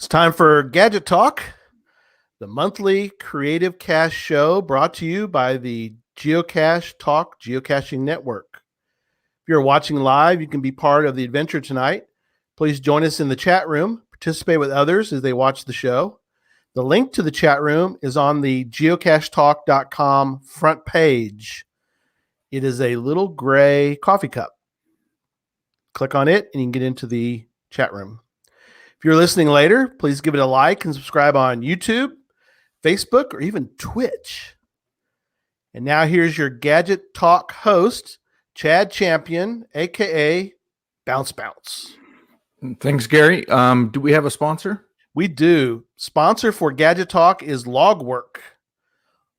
It's time for Gadget Talk, the monthly creative cache show brought to you by the Geocache Talk Geocaching Network. If you're watching live, you can be part of the adventure tonight. Please join us in the chat room, participate with others as they watch the show. The link to the chat room is on the geocachetalk.com front page. It is a little gray coffee cup. Click on it and you can get into the chat room. If you're listening later, please give it a like and subscribe on YouTube, Facebook, or even Twitch. And now here's your Gadget Talk host, Chad Champion, aka Bounce Bounce. Thanks, Gary. Do we have a sponsor? We do. Sponsor for Gadget Talk is Logwork.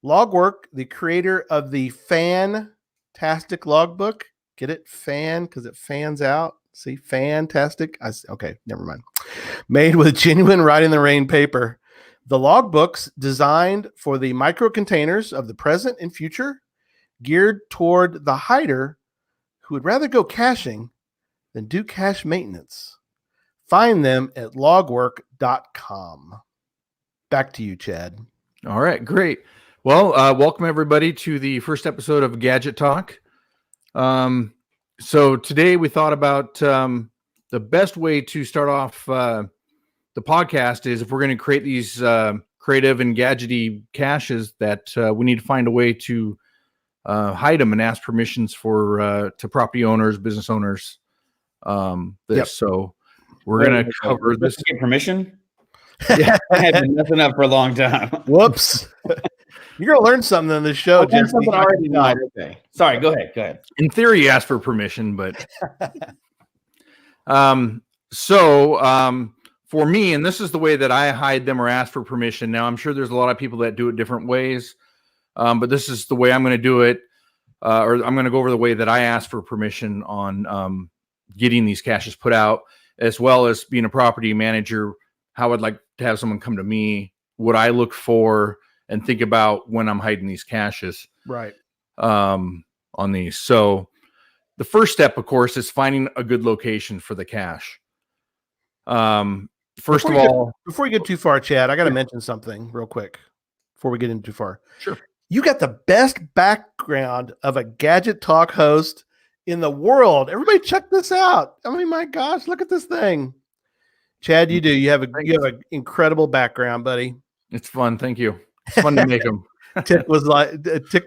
Logwork, the creator of the fantastic logbook. Get it? Fan, because it fans out. See, fantastic. Okay, never mind. Made with genuine Ride in the Rain paper. The logbooks designed for the micro containers of the present and future, geared toward the hider who would rather go caching than do cache maintenance. Find them at logwork.com. Back to you, Chad. All right, great. Well, welcome everybody to the first episode of Gadget Talk. So today we thought about the best way to start off the podcast is if we're going to create these creative and gadgety caches that we need to find a way to hide them and ask permissions for to property owners, business owners. So we're going to cover this. Get permission? Yeah, I have been messing up for a long time. Whoops. You're going to learn something in this show. Okay. Sorry, go ahead. In theory, you ask for permission, but for me, and this is the way that I hide them or ask for permission. Now, I'm sure there's a lot of people that do it different ways, but this is the way I'm going to do it, or I'm going to go over the way that I ask for permission on getting these caches put out, as well as being a property manager, how I'd like to have someone come to me, what I look for, and think about when I'm hiding these caches. Right. On these. So the first step, of course, is finding a good location for the cache. First of all, before you get too far, Chad, I got to mention something real quick before we get in too far. Sure. You got the best background of a Gadget Talk host in the world. Everybody check this out. I mean, my gosh, look at this thing. Chad, you do. You have an incredible background, buddy. It's fun. Thank you. It's fun to make them. Tick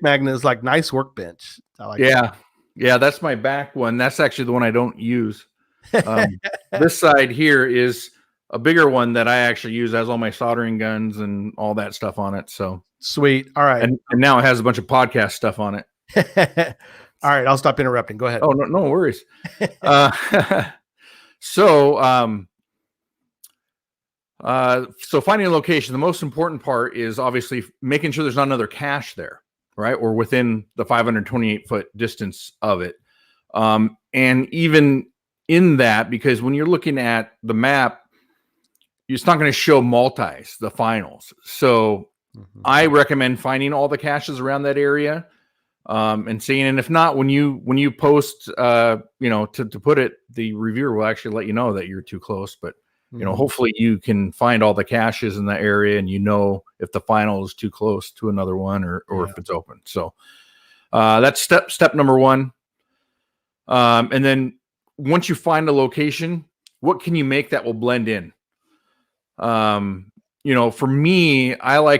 magnet is like nice workbench. I like that. Yeah, that's my back one. That's actually the one I don't use. This side here is a bigger one that I actually use. It has all my soldering guns and all that stuff on it. So sweet. All right. And now it has a bunch of podcast stuff on it. All right. I'll stop interrupting. Go ahead. Oh, no worries. So finding a location, the most important part is obviously making sure there's not another cache there, right? Or within the 528-foot distance of it. And even in that, because when you're looking at the map, it's not going to show multis, the finals. So I recommend finding all the caches around that area and seeing, and if not, when you post, to put it, the reviewer will actually let you know that you're too close, but hopefully you can find all the caches in the area and if the final is too close to another one or if it's open. So that's step number one. And then once you find a location, what can you make that will blend in? For me, I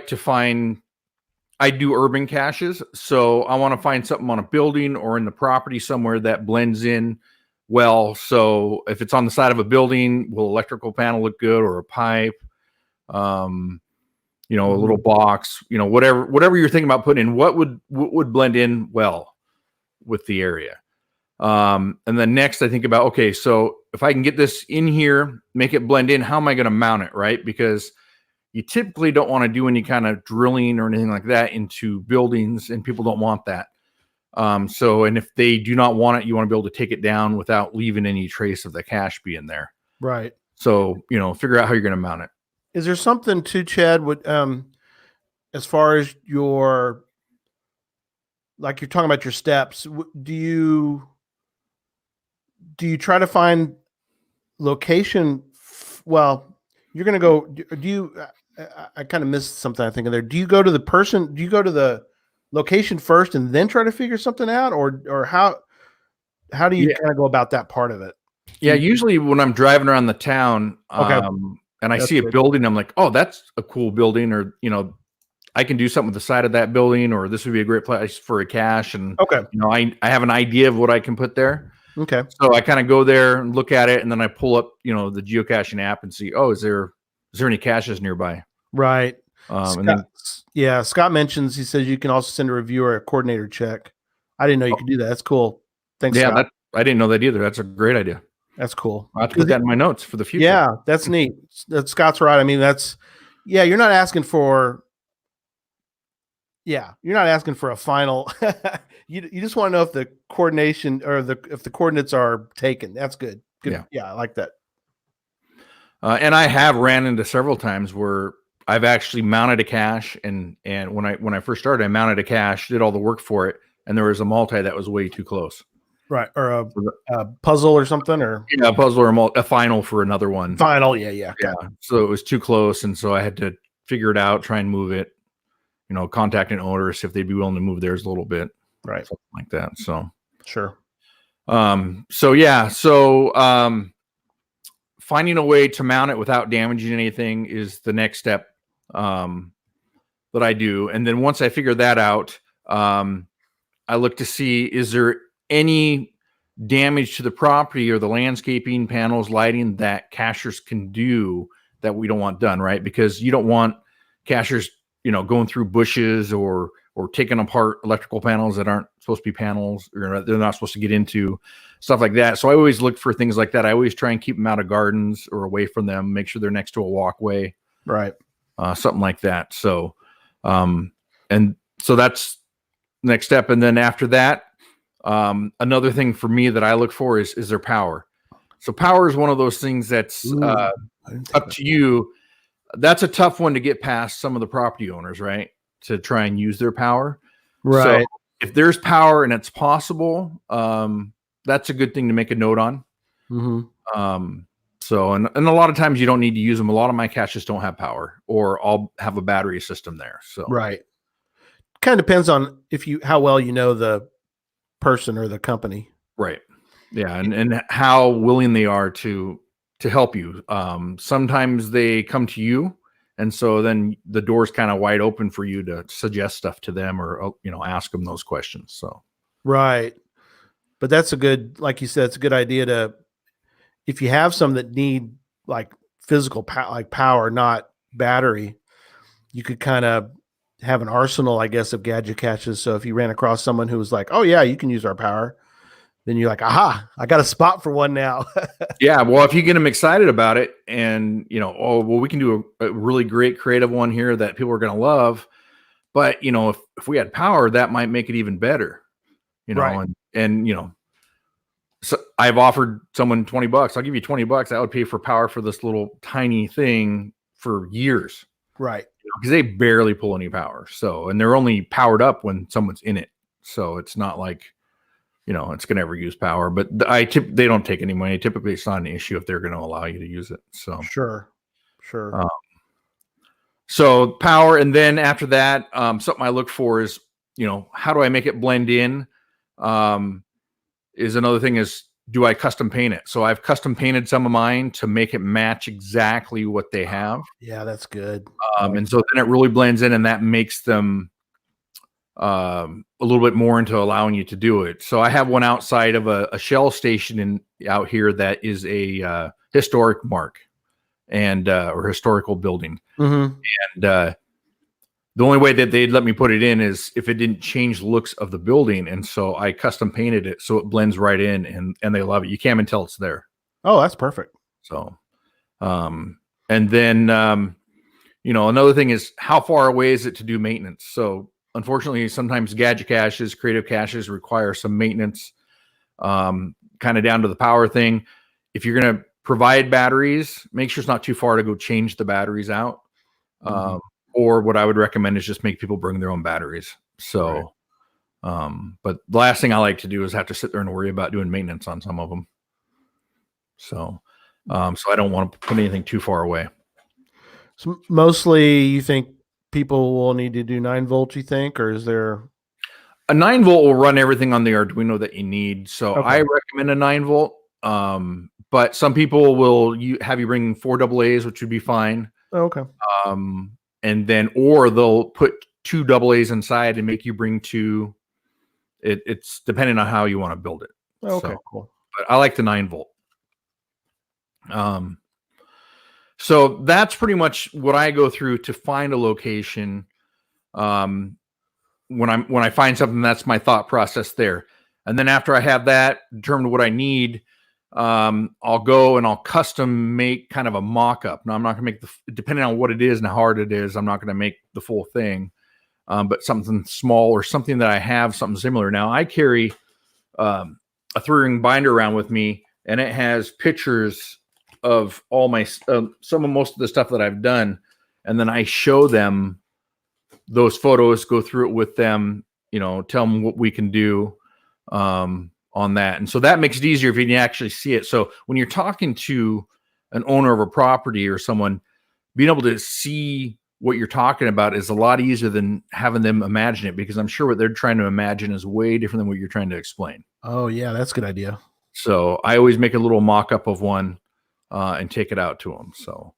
do urban caches. So I want to find something on a building or in the property somewhere that blends in well. So if it's on the side of a building, will electrical panel look good, or a pipe, a little box, whatever you're thinking about putting in, what would blend in well with the area. And then next I think about, okay, so if I can get this in here, make it blend in, how am I going to mount it? Right. Because you typically don't want to do any kind of drilling or anything like that into buildings, and people don't want that. And if they do not want it, you want to be able to take it down without leaving any trace of the cache being there. Right. So, figure out how you're going to mount it. Is there something too, Chad, as far as you're talking about your steps, do you try to find location? Well, you're going to go, do you, I kind of missed something I think in there. Do you go to the person, do you go to the location first and then try to figure something out, or how do you kind of go about that part of it? Yeah, usually when I'm driving around the town, and I see a building, I'm like, oh, that's a cool building, or I can do something with the side of that building, or this would be a great place for a cache. And I have an idea of what I can put there. Okay. So I kind of go there and look at it, and then I pull up, the geocaching app and see, oh, is there any caches nearby? Right. Scott, Scott mentions, he says you can also send a reviewer a coordinator check. I didn't know you could do that. That's cool. Thanks. Yeah, Scott. I didn't know that either. That's a great idea. That's cool. I'll have to put that in my notes for the future. Yeah, that's neat. Scott's right. I mean, you're not asking for. Yeah, you're not asking for a final. you just want to know if the coordination or if the coordinates are taken. That's good. Good. Yeah, I like that. And I have ran into several times where I've actually mounted a cache, and when I first started, I mounted a cache, did all the work for it, and there was a multi that was way too close. Right, or a puzzle or something, or a puzzle or a final for another one. Final, yeah. So it was too close, and so I had to figure it out, try and move it. Contact an owner, see if they'd be willing to move theirs a little bit, right, something like that. So sure. Finding a way to mount it without damaging anything is the next step that I do, and then once I figure that out, I look to see, is there any damage to the property or the landscaping, panels, lighting that cachers can do that we don't want done, right? Because you don't want cachers, going through bushes or taking apart electrical panels that aren't supposed to be panels, or they're not supposed to get into, stuff like that. So I always look for things like that. I always try and keep them out of gardens or away from them, make sure they're next to a walkway, right? Something like that. So, and so that's the next step. And then after that, another thing for me that I look for is their power. So power is one of those things that's up to you. That's a tough one to get past some of the property owners, right? To try and use their power. Right. So if there's power and it's possible, that's a good thing to make a note on. Mm-hmm. So, and a lot of times you don't need to use them. A lot of my caches don't have power, or I'll have a battery system there. So, right. Kind of depends on how well you know the person or the company. Right. Yeah. And how willing they are to help you. Sometimes they come to you, and so then the door's kind of wide open for you to suggest stuff to them, or ask them those questions. So right, but that's like you said, it's a good idea if you have some that need like physical power, not battery, you could kind of have an arsenal, I guess, of gadget caches. So if you ran across someone who was like, "Oh yeah, you can use our power," then you're like, aha, I got a spot for one now. Yeah. Well, if you get them excited about it, and, we can do a really great creative one here that people are going to love. But, if we had power, that might make it even better, right. and so I've offered someone $20. I'll give you $20. That would pay for power for this little tiny thing for years. Right. Because they barely pull any power. So, and they're only powered up when someone's in it. So it's not like, it's going to ever use power, but they don't take any money. Typically it's not an issue if they're going to allow you to use it. So sure. So power. And then after that, something I look for is, how do I make it blend in? Is another thing is, do I custom paint it? So I've custom painted some of mine to make it match exactly what they have. Yeah, that's good. And so then it really blends in, and that makes them a little bit more into allowing you to do it. So I have one outside of a Shell station out here that is a historic mark and or historical building. Mm-hmm. And the only way that they'd let me put it in is if it didn't change the looks of the building. And so I custom painted it so it blends right in, and they love it. You can't even tell it's there. Oh, that's perfect. So, and then, another thing is, how far away is it to do maintenance? So unfortunately, sometimes gadget caches, creative caches require some maintenance, kind of down to the power thing. If you're going to provide batteries, make sure it's not too far to go change the batteries out. Mm-hmm. Or what I would recommend is just make people bring their own batteries. So, right. But the last thing I like to do is have to sit there and worry about doing maintenance on some of them. So, so I don't want to put anything too far away. So mostly, you think people will need to do 9 volts? You think, or is there? A 9 volt will run everything on the Arduino that you need. So I Okay. recommend a 9 volt. But some people will have you bring 4 AA's, which would be fine. Oh, okay. And then, or they'll put 2 AA's inside and make you bring 2. It's depending on how you want to build it. Okay. So, Cool. but I like the 9 volt. So that's pretty much what I go through to find a location. When I find something, that's my thought process there. And then after I have that, determine what I need, I'll go and I'll custom make kind of a mock-up. Now, I'm not going to make depending on what it is and how hard it is, I'm not going to make the full thing, but something small or something that I have, something similar. Now, I carry a 3-ring binder around with me, and it has pictures of all my most of the stuff that I've done, and then I show them those photos, go through it with them, tell them what we can do on that. And so that makes it easier if you can actually see it. So when you're talking to an owner of a property or someone, being able to see what you're talking about is a lot easier than having them imagine it, because I'm sure what they're trying to imagine is way different than what you're trying to explain. Oh yeah, that's a good idea. So I always make a little mock-up of one and take it out to them. So,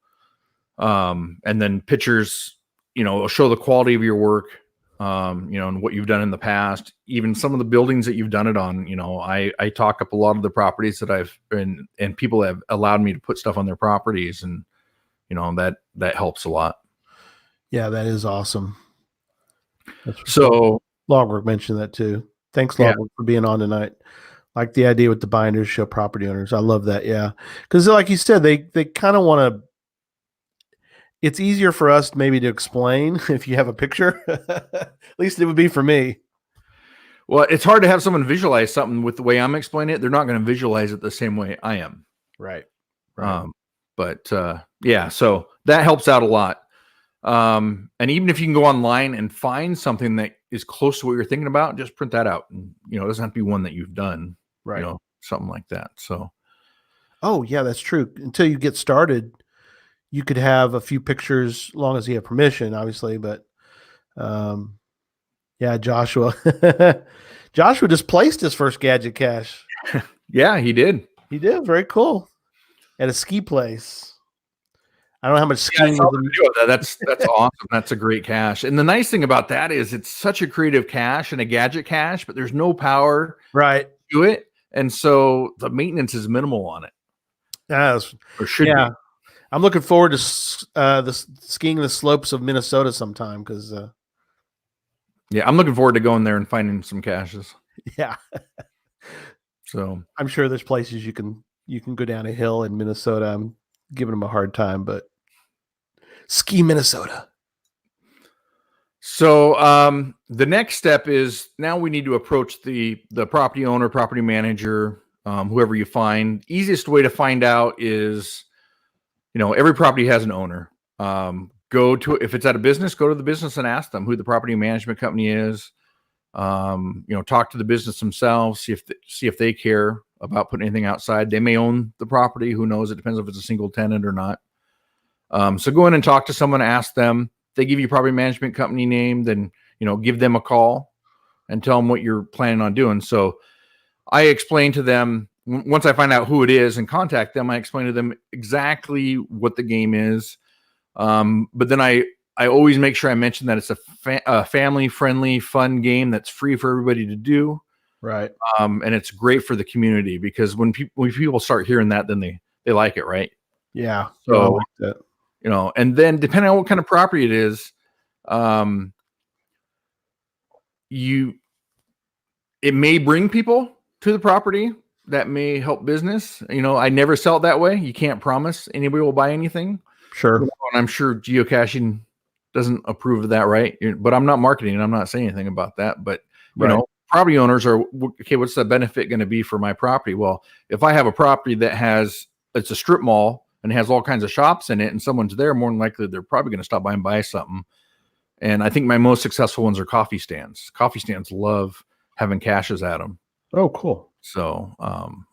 and then pictures, will show the quality of your work, and what you've done in the past, even some of the buildings that you've done it on. I talk up a lot of the properties that I've been, and people have allowed me to put stuff on their properties, and, that helps a lot. Yeah, that is awesome. So Logwork mentioned that too. Thanks, Logwork, for being on tonight. Like the idea with the binders show property owners. I love that. Yeah. Because like you said, they kind of want to, it's easier for us maybe to explain if you have a picture. At least it would be for me. Well, it's hard to have someone visualize something with the way I'm explaining it. They're not going to visualize it the same way I am. Right. Yeah, so that helps out a lot. And even if you can go online and find something that is close to what you're thinking about, just print that out. And, it doesn't have to be one that you've done, right? Something like that. So, oh yeah, that's true. Until you get started, you could have a few pictures, as long as you have permission, obviously. But, yeah, Joshua just placed his first Gadget cache. Yeah, he did. He did. Very cool. At a ski place. I don't know how much skiing. That's awesome. That's a great cache. And the nice thing about that is it's such a creative cache and a gadget cache, but there's no power to it. And so the maintenance is minimal on it. Or should be. I'm looking forward to skiing the slopes of Minnesota sometime, because I'm looking forward to going there and finding some caches. Yeah. So I'm sure there's places you can go down a hill in Minnesota. I'm giving them a hard time, but ski Minnesota. So the next step is, now we need to approach the property owner, property manager, whoever you find. Easiest way to find out is, every property has an owner. If it's at a business, go to the business and ask them who the property management company is. Talk to the business themselves, see if they care about putting anything outside. They may own the property. Who knows? It depends if it's a single tenant or not. So go in and talk to someone, ask them. If they give you property management company name, then, give them a call and tell them what you're planning on doing. So I explain to them, once I find out who it is and contact them, I explain to them exactly what the game is. But then I always make sure I mention that it's a family-friendly, fun game that's free for everybody to do. Right. And it's great for the community, because when people start hearing that, then they like it, right? Yeah. So, I like that. And then depending on what kind of property it is, it may bring people to the property that may help business. I never sell it that way. You can't promise anybody will buy anything. Sure. And I'm sure geocaching doesn't approve of that, right? But I'm not marketing and I'm not saying anything about that. But, property owners are, okay, what's the benefit going to be for my property? Well, if I have a property that it's a strip mall and has all kinds of shops in it, and someone's there, more than likely they're probably going to stop by and buy something. And I think my most successful ones are coffee stands. Coffee stands love having caches at them. Oh, cool. So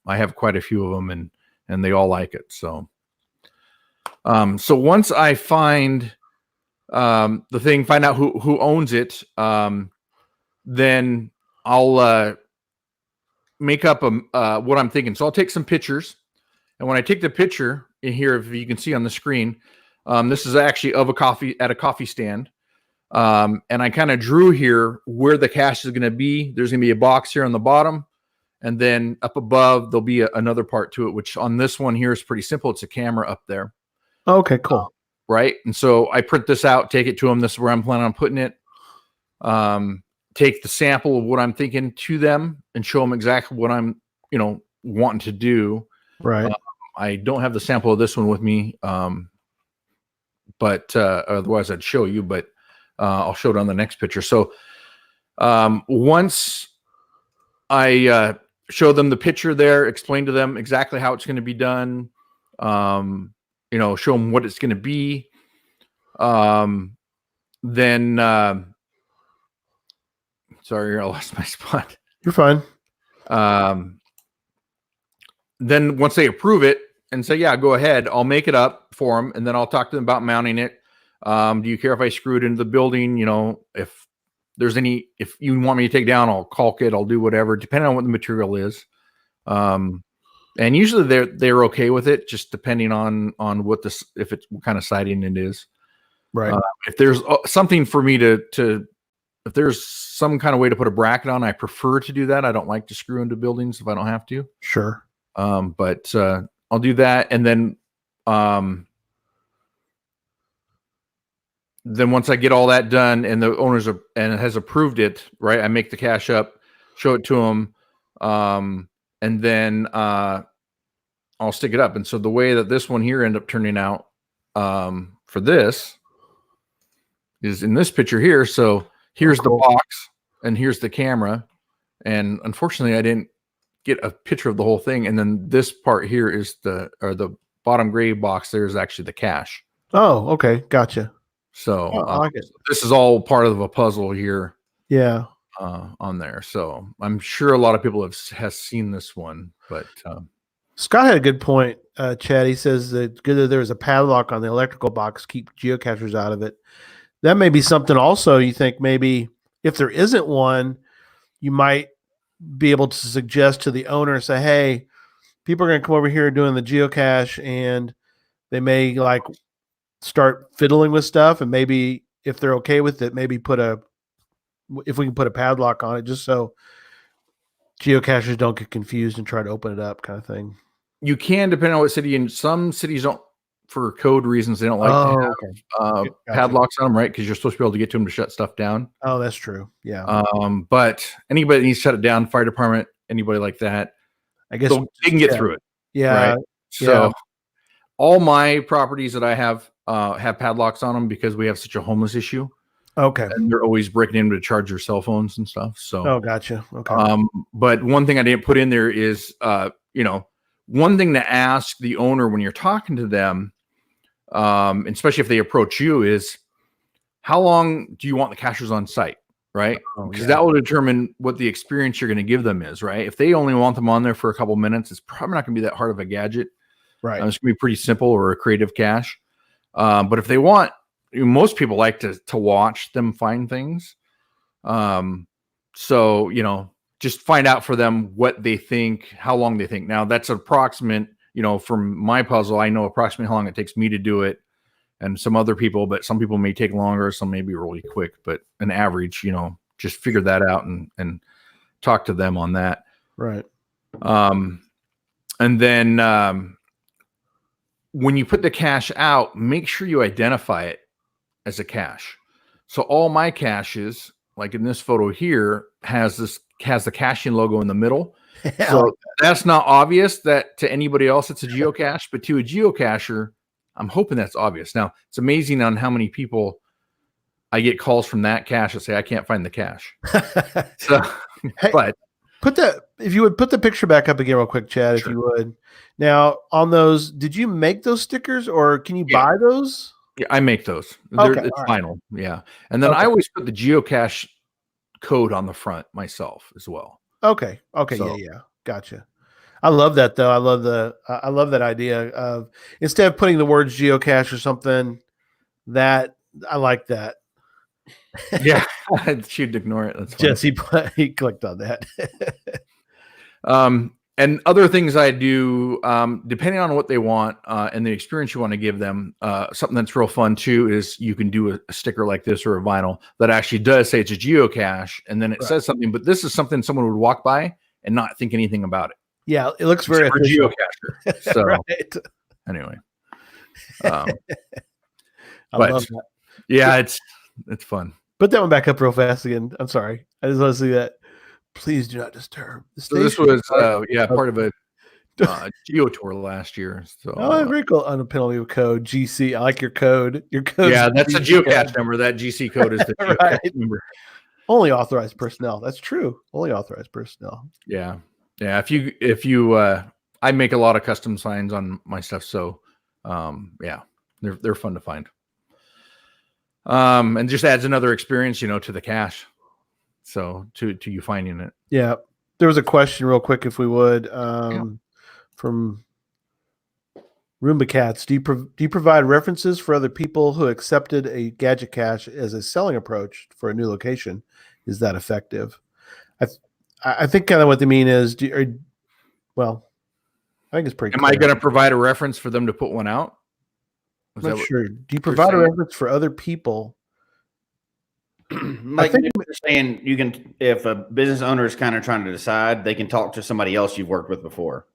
I have quite a few of them, and they all like it. So So once I find the thing, find out who owns it, then I'll make up what I'm thinking. So I'll take some pictures, and when I take the picture in here, if you can see on the screen, this is actually of a coffee stand. And I kind of drew here where the cache is going to be. There's going to be a box here on the bottom, and then up above there'll be another part to it, which on this one here is pretty simple. It's a camera up there. Okay, cool. Right. And so I print this out, take it to them. This is where I'm planning on putting it. Take the sample of what I'm thinking to them and show them exactly what I'm, wanting to do. Right. I don't have the sample of this one with me. But otherwise I'd show you, but I'll show it on the next picture. So once I show them the picture there, explain to them exactly how it's going to be done, show them what it's going to be. Then, sorry, I lost my spot. You're fine. Then once they approve it and say, yeah, go ahead, I'll make it up for them. And then I'll talk to them about mounting it. Do you care if I screw it into the building? If you want me to take down, I'll caulk it. I'll do whatever, depending on what the material is. And usually they're okay with it, just depending on what kind of siding it is. Right. If there's something for me if there's some kind of way to put a bracket on, I prefer to do that. I don't like to screw into buildings if I don't have to. Sure. But I'll do that. And then once I get all that done and the owners has approved it, right, I make the cache up, show it to them, and then I'll stick it up. And so the way that this one here ended up turning out for this is in this picture here. So here's the box and here's the camera. And unfortunately, I didn't get a picture of the whole thing. And then this part here is the bottom gray box. There is actually the cache. Oh, okay. Gotcha. So I like it. This is all part of a puzzle here. Yeah. On there. So I'm sure a lot of people has seen this one, but Scott had a good point, Chad. He says that good that there's a padlock on the electrical box, keep geocachers out of it. That may be something also you think maybe if there isn't one, you might be able to suggest to the owner, say, hey, people are going to come over here doing the geocache and they may like start fiddling with stuff. And maybe if they're okay with it, maybe if we can put a padlock on it, just so geocachers don't get confused and try to open it up kind of thing. You can, depending on what city, and some cities don't, for code reasons, they don't like to have padlocks on them, right? Because you're supposed to be able to get to them to shut stuff down. Oh, that's true. Yeah. But anybody that needs to shut it down, fire department, anybody like that, I guess they can get through it. Yeah. Right? So all my properties that I have padlocks on them because we have such a homeless issue. Okay. And they're always breaking in to charge their cell phones and stuff. So, gotcha. Okay. But one thing I didn't put in there is, one thing to ask the owner when you're talking to them, especially if they approach you, is how long do you want the cachers on site? Right. Because that will determine what the experience you're going to give them is, right? If they only want them on there for a couple minutes, it's probably not going to be that hard of a gadget. Right. It's going to be pretty simple or a creative cache. But if they want, most people like to watch them find things. So, just find out for them what they think, how long they think. Now that's approximate, from my puzzle, I know approximately how long it takes me to do it and some other people, but some people may take longer, some may be really quick, but an average, just figure that out and talk to them on that. Right. And then, when you put the cache out, make sure you identify it as a cache. So all my caches, like in this photo here, has the caching logo in the middle. So that's not obvious that to anybody else it's a geocache, but to a geocacher, I'm hoping that's obvious. Now, it's amazing on how many people I get calls from that cache that say I can't find the cache. So, hey, but if you would put the picture back up again real quick, Chad, sure. If you would. Now, on those, did you make those stickers or can you buy those? Yeah, I make those. Okay, it's final. Yeah. And then I always put the geocache code on the front myself as well. Okay. So, Yeah. Gotcha. I love that though. I love that idea of instead of putting the words geocache or something, that I like that. Yeah, she'd ignore it. That's funny. Jesse, he clicked on that. And other things I do, depending on what they want and the experience you want to give them, something that's real fun too is you can do a sticker like this or a vinyl that actually does say it's a geocache, and then it says something, but this is something someone would walk by and not think anything about it. Yeah, it looks very official. Geocacher. So right. Anyway, I but love that. yeah, it's fun. Put that one back up real fast again. I'm sorry. I just want to see that. Please do not disturb. So this was part of a Geo tour last year. So very cool. On a penalty of code GC. I like your code. Your code. Yeah, that's a geocache number. That GC code is the geocache number. Only authorized personnel. That's true. Only authorized personnel. Yeah. If you I make a lot of custom signs on my stuff, so they're fun to find. And just adds another experience, to the cache. So to you finding it. Yeah. There was a question real quick, if we would, from Roomba Cats. Do you provide references for other people who accepted a gadget cache as a selling approach for a new location? Is that effective? I think kind of what they mean is, I think it's pretty. Am I going to provide a reference for them to put one out? I'm not sure. Do you provide a reference for other people? Like you're saying, you can, if a business owner is kind of trying to decide, they can talk to somebody else you've worked with before.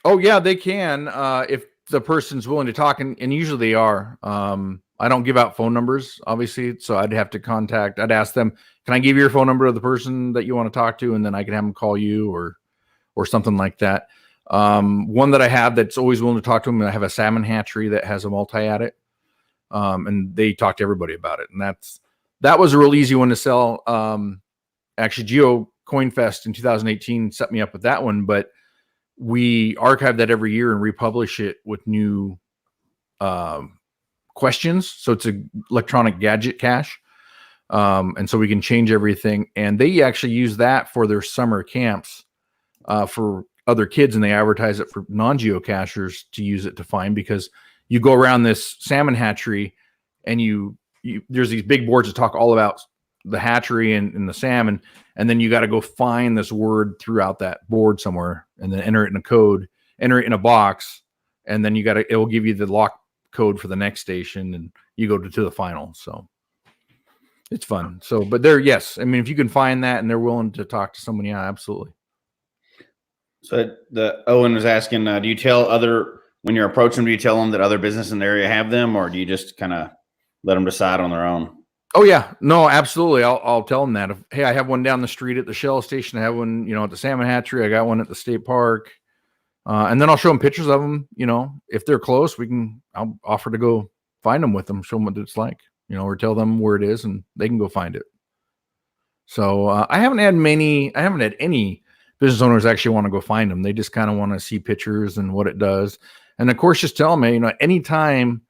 Oh yeah, they can. If the person's willing to talk, and usually they are. I don't give out phone numbers, obviously, so I'd ask them, can I give you your phone number of the person that you want to talk to? And then I can have them call you or something like that. One that I have that's always willing to talk to them, I have a salmon hatchery that has a multi at it. And they talk to everybody about it. And that was a real easy one to sell. Actually, Geo Coin Fest in 2018 set me up with that one, but we archive that every year and republish it with new questions. So it's an electronic gadget cache. And so we can change everything. And they actually use that for their summer camps for other kids, and they advertise it for non-geocachers to use it to find, because you go around this salmon hatchery and there's these big boards that talk all about the hatchery and the salmon, and then you got to go find this word throughout that board somewhere and then enter it in a code, enter it in a box, and then it will give you the lock code for the next station, and you go to the final. So it's fun. So, but yes, I mean, if you can find that and they're willing to talk to someone, yeah, absolutely. So Owen was asking, do you tell when you're approaching them, do you tell them that other businesses in the area have them, or do you just kind of let them decide on their own? Oh yeah, no, absolutely. I'll tell them that. Hey, I have one down the street at the Shell station. I have one, at the salmon hatchery. I got one at the state park. And then I'll show them pictures of them. If they're close, I'll offer to go find them with them, show them what it's like, or tell them where it is and they can go find it. So I haven't had any business owners actually want to go find them. They just kind of want to see pictures and what it does. And of course, just tell them, hey, anytime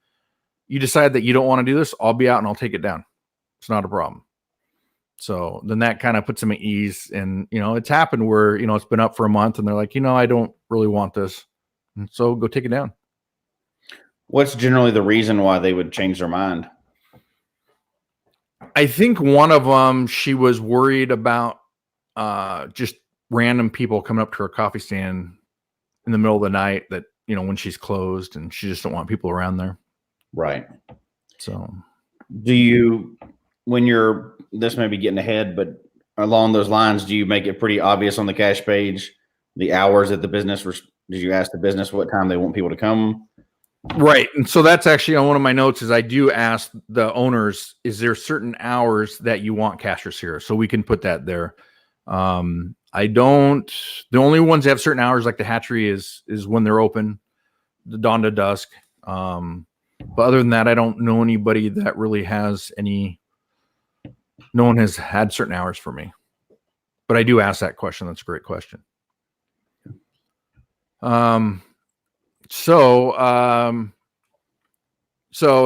you decide that you don't want to do this, I'll be out and I'll take it down. It's not a problem. So then that kind of puts them at ease. And, it's happened where, it's been up for a month and they're like, I don't really want this. And so go take it down. What's generally the reason why they would change their mind? I think one of them, she was worried about just random people coming up to her coffee stand in the middle of the night that, when she's closed, and she just don't want people around there. Right. So this may be getting ahead, but along those lines, do you make it pretty obvious on the cache page, the hours that the business did you ask the business what time they want people to come? Right. And so that's actually on one of my notes is I do ask the owners, is there certain hours that you want cachers here? So we can put that there. The only ones that have certain hours, like the hatchery is when they're open, the dawn to dusk. But other than that, I don't know anybody that really has no one has had certain hours for me, but I do ask that question. That's a great question. So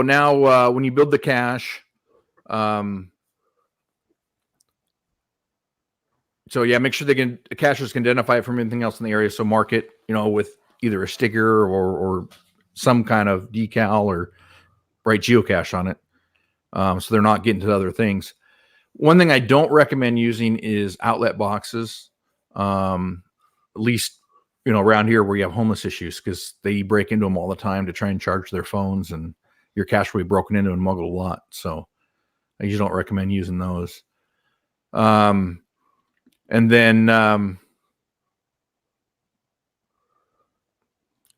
now, when you build the cache, So yeah, make sure cachers can identify it from anything else in the area. So mark it, with either a sticker or some kind of decal or write geocache on it. So they're not getting to other things. One thing I don't recommend using is outlet boxes. At least, around here where you have homeless issues, because they break into them all the time to try and charge their phones, and your cache will be broken into and muggled a lot. So I usually don't recommend using those. And then,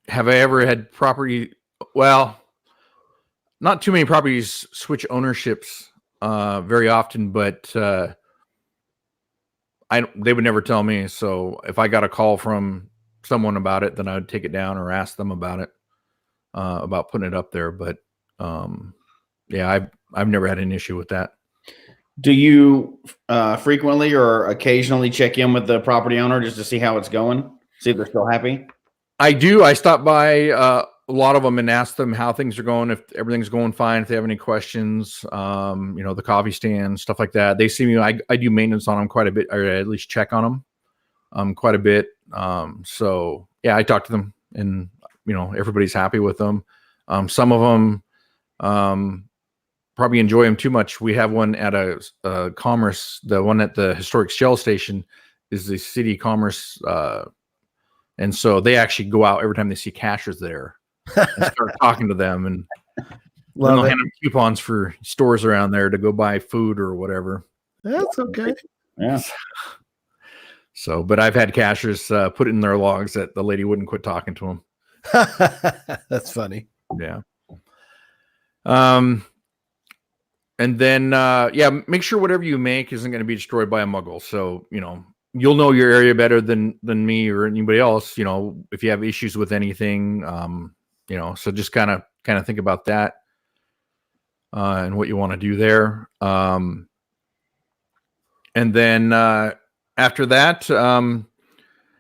have I ever had property? Well, not too many properties switch ownerships very often, but they would never tell me. So if I got a call from someone about it, then I would take it down or ask them about it, about putting it up there. But yeah, I've never had an issue with that. Do you frequently or occasionally check in with the property owner just to see how it's going? See if they're still happy? I do. I stop by a lot of them and ask them how things are going, if everything's going fine, if they have any questions, the coffee stand, stuff like that. They see me. I do maintenance on them quite a bit, or at least check on them quite a bit. So yeah, I talk to them, and everybody's happy with them. Some of them probably enjoy them too much. We have one at a Commerce. The one at the historic Shell station is the city Commerce, and so they actually go out every time they see cachers there and start talking to them, and they'll hand them coupons for stores around there to go buy food or whatever. That's okay. Yeah. So, but I've had cachers put in their logs that the lady wouldn't quit talking to them. That's funny. Yeah. And then, make sure whatever you make isn't going to be destroyed by a muggle. So, you'll know your area better than me or anybody else, if you have issues with anything, so just kind of think about that, and what you want to do there. And then, after that,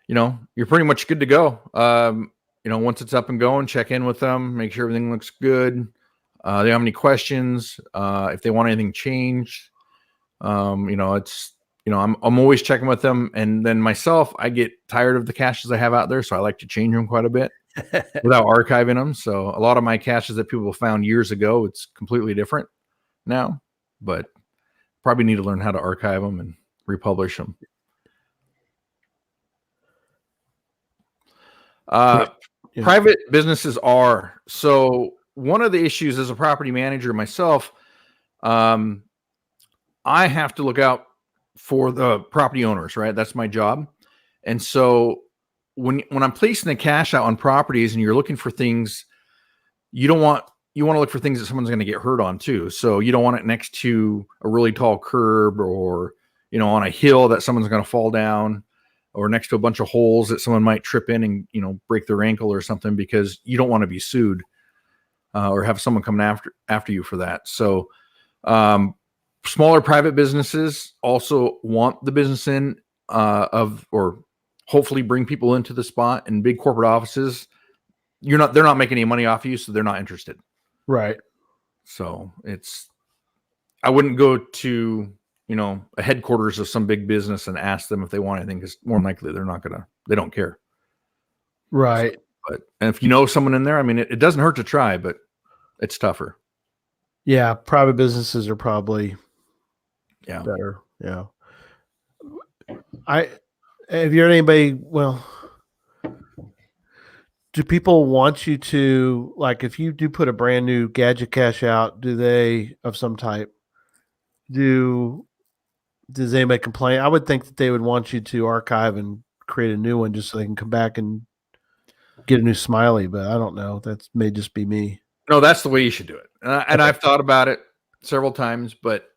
you're pretty much good to go. Once it's up and going, check in with them, make sure everything looks good. They don't have any questions. If they want anything changed, I'm always checking with them. And then myself, I get tired of the caches I have out there, so I like to change them quite a bit without archiving them. So a lot of my caches that people found years ago, it's completely different now, but probably need to learn how to archive them and republish them. Private businesses are. So one of the issues as a property manager myself, I have to look out for the property owners, right? That's my job. And so when I'm placing the cache out on properties and you're looking for things, you want to look for things that someone's going to get hurt on too. So you don't want it next to a really tall curb, or, on a hill that someone's going to fall down, or next to a bunch of holes that someone might trip in and, break their ankle or something, because you don't want to be sued, or have someone coming after you for that. So, smaller private businesses also want the business or hopefully bring people into the spot. And big corporate offices, they're not making any money off of you, so they're not interested. Right. So I wouldn't go to, a headquarters of some big business and ask them if they want anything, because more than likely they don't care. Right. So, and if you know someone in there, I mean, it doesn't hurt to try, but it's tougher. Yeah. Private businesses are probably better. Yeah. Have you heard anybody, do people want you to, like, if you do put a brand new Gadget cache out, do they, of some type, does anybody complain? I would think that they would want you to archive and create a new one just so they can come back and get a new smiley, but I don't know. That may just be me. No, that's the way you should do it. And I've thought about it several times, but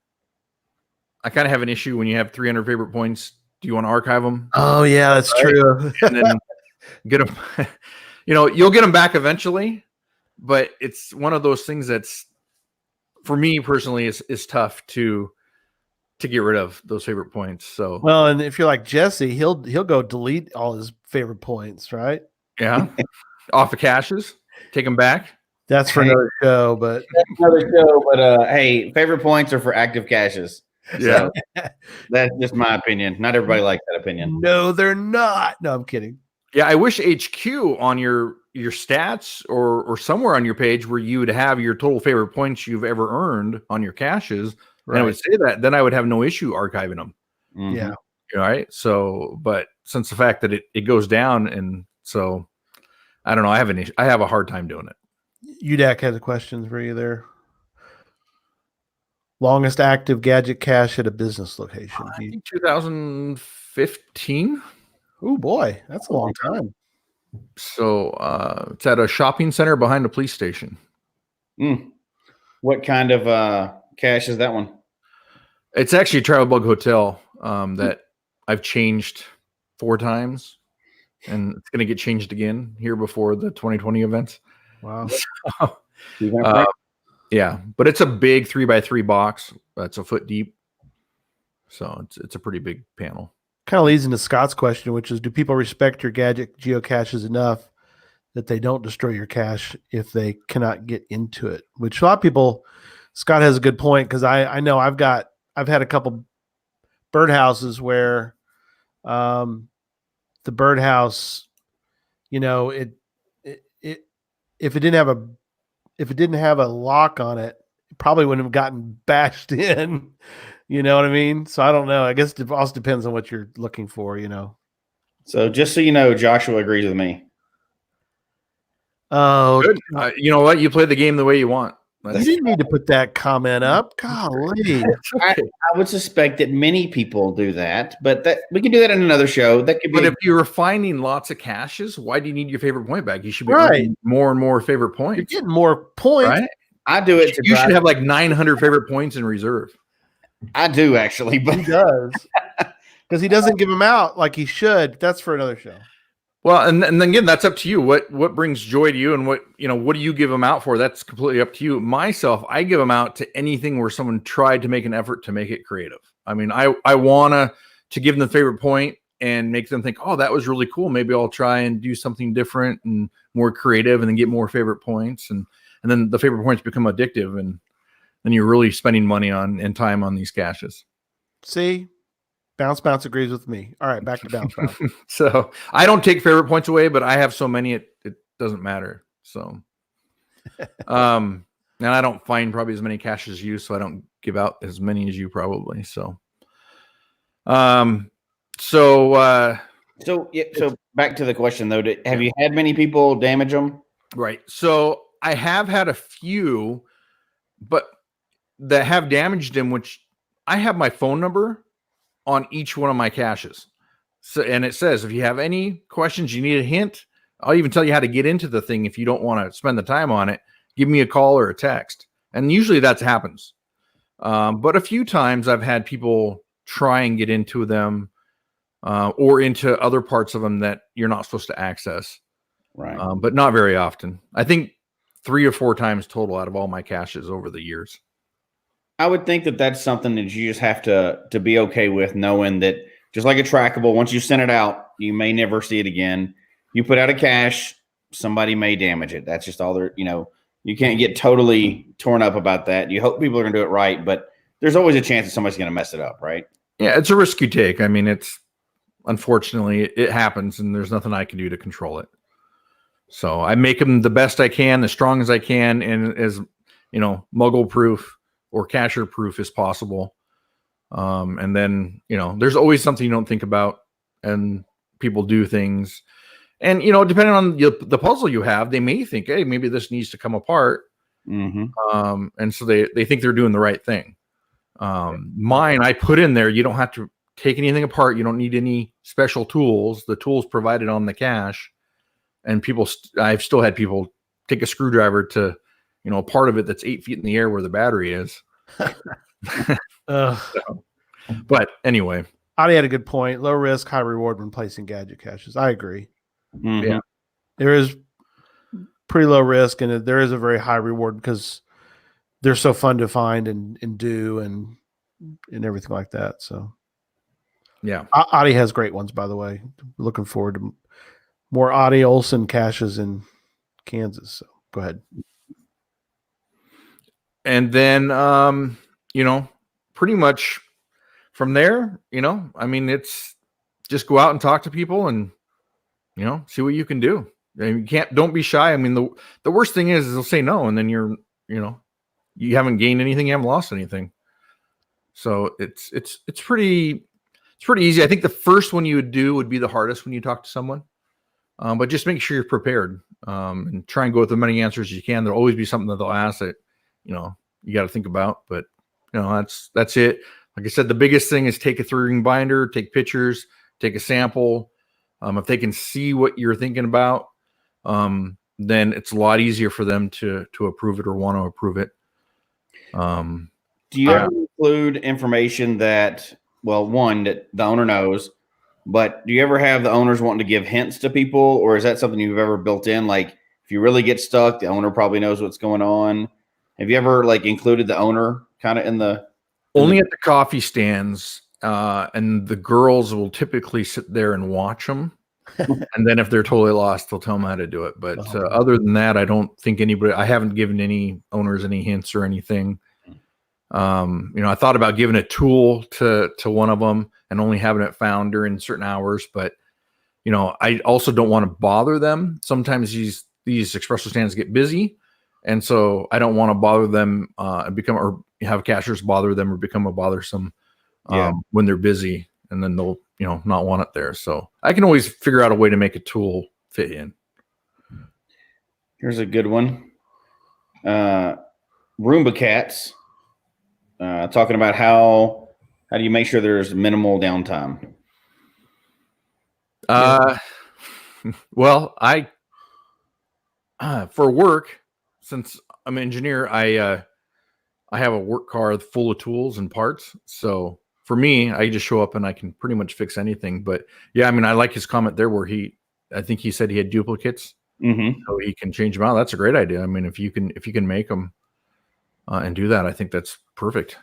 I kind of have an issue when you have 300 favorite points. Do you want to archive them? Oh yeah, that's true. And then get them, you'll get them back eventually, but it's one of those things that's, for me personally, is tough to get rid of those favorite points. So, well, and if you're like Jesse, he'll go delete all his favorite points, right? Yeah. Off the caches, take them back. That's for another show, but hey, favorite points are for active caches. Yeah. That's just my opinion. Not everybody likes that opinion. No, they're not. No, I'm kidding. Yeah, I wish HQ on your stats or somewhere on your page where you would have your total favorite points you've ever earned on your caches, and it would say that, then I would have no issue archiving them. Mhm. Yeah. All right. So, but since the fact that it goes down, and so I don't know, I have a hard time doing it. UDAC has a question for you there. Longest active gadget cache at a business location. I think 2015. Oh boy, that's a long time. So it's at a shopping center behind a police station. What kind of cache is that one? It's actually a Travel Bug Hotel that I've changed 4 times, and it's going to get changed again here before the 2020 events. Wow. Yeah, but it's a big 3x3 box. That's a foot deep. So it's a pretty big panel. Kind of leads into Scott's question, which is, do people respect your gadget geocaches enough that they don't destroy your cache if they cannot get into it? Which a lot of people, Scott has a good point, because I know I've had a couple birdhouses where the birdhouse, you know, if it didn't have a lock on it, it probably wouldn't have gotten bashed in. You know what I mean? So I don't know. I guess it also depends on what you're looking for, you know. So just so you know, Joshua agrees with me. Oh, good. You know what? You play the game the way you want. You didn't need to put that comment up. Golly. I would suspect that many people do that, but that we can do that in another show. That could be. But if you were finding lots of caches, why do you need your favorite point back? You should be Right. earning more and more favorite points. You're getting more points. Right? I do it. You should have like 900 favorite points in reserve. I do actually, but He does. Because he doesn't give them out like he should. That's for another show. Well, and then again, that's up to you. What brings joy to you, and what do you give them out for? That's completely up to you. Myself, I give them out to anything where someone tried to make an effort to make it creative. I mean, I want to give them the favorite point and make them think, oh, that was really cool. Maybe I'll try and do something different and more creative, and then get more favorite points, and then the favorite points become addictive, and then you're really spending money and time on these caches. See? Bounce agrees with me. All right, back to Bounce. So I don't take favorite points away, but I have so many it doesn't matter. So and I don't find probably as many caches as you, so I don't give out as many as you probably. So so back to the question though, have you had many people damage them? Right. So I have had a few, but that have damaged them, which I have my phone number on each one of my caches. So, and it says, if you have any questions, you need a hint, I'll even tell you how to get into the thing. If you don't want to spend the time on it, give me a call or a text. And usually that happens. But a few times I've had people try and get into them or into other parts of them that you're not supposed to access. Right. But not very often. I think 3 or 4 times total out of all my caches over the years. I would think that that's something that you just have to be okay with, knowing that just like a trackable, once you send it out, you may never see it again. You put out a cache, somebody may damage it. That's just all there, you can't get totally torn up about that. You hope people are going to do it right, but there's always a chance that somebody's going to mess it up, right? Yeah, it's a risk you take. I mean, unfortunately, it happens, and there's nothing I can do to control it. So I make them the best I can, as strong as I can, and as, muggle proof or cacher proof as possible. And then, there's always something you don't think about, and people do things. And, depending on the puzzle you have, they may think, hey, maybe this needs to come apart. Mm-hmm. And so they think they're doing the right thing. Mine, I put in there, you don't have to take anything apart. You don't need any special tools. The tools provided on the cache. And I've still had people take a screwdriver to, a part of it that's 8 feet in the air where the battery is. But anyway, Adi had a good point. Low risk, high reward when placing gadget caches. I agree. Mm-hmm. Yeah, there is pretty low risk, and there is a very high reward because they're so fun to find and do and everything like that. So yeah, Adi has great ones, by the way. Looking forward to more Adi Olson caches in Kansas. So go ahead. And then, pretty much from there, I mean, it's just go out and talk to people and, see what you can do. And don't be shy. I mean, the worst thing is they'll say no. And then you haven't gained anything. You haven't lost anything. So it's pretty easy. I think the first one you would do would be the hardest when you talk to someone. But just make sure you're prepared, and try and go with as many answers as you can. There'll always be something that they'll ask that, you got to think about, but that's it. Like I said, the biggest thing is take a 3-ring binder, take pictures, take a sample. If they can see what you're thinking about, then it's a lot easier for them to approve it or want to approve it. Do you ever include information that, one, that the owner knows, but do you ever have the owners wanting to give hints to people, or is that something you've ever built in? Like, if you really get stuck, the owner probably knows what's going on. Have you ever included the owner kind of in the? Only at the coffee stands, and the girls will typically sit there and watch them. And then if they're totally lost, they'll tell them how to do it. But other than that, I don't think I haven't given any owners any hints or anything. I thought about giving a tool to one of them and only having it found during certain hours, but I also don't want to bother them. Sometimes these espresso stands get busy, and so I don't want to bother them or have cashers bother them or become a bothersome when they're busy, and then they'll not want it there. So I can always figure out a way to make a tool fit in. Here's a good one. Roomba cats. Talking about how do you make sure there's minimal downtime? Well, for work, since I'm an engineer, I have a work car full of tools and parts. So for me, I just show up and I can pretty much fix anything. But yeah, I mean, I like his comment there where I think he said he had duplicates, so he can change them out. That's a great idea. I mean, if you can make them and do that, I think that's perfect.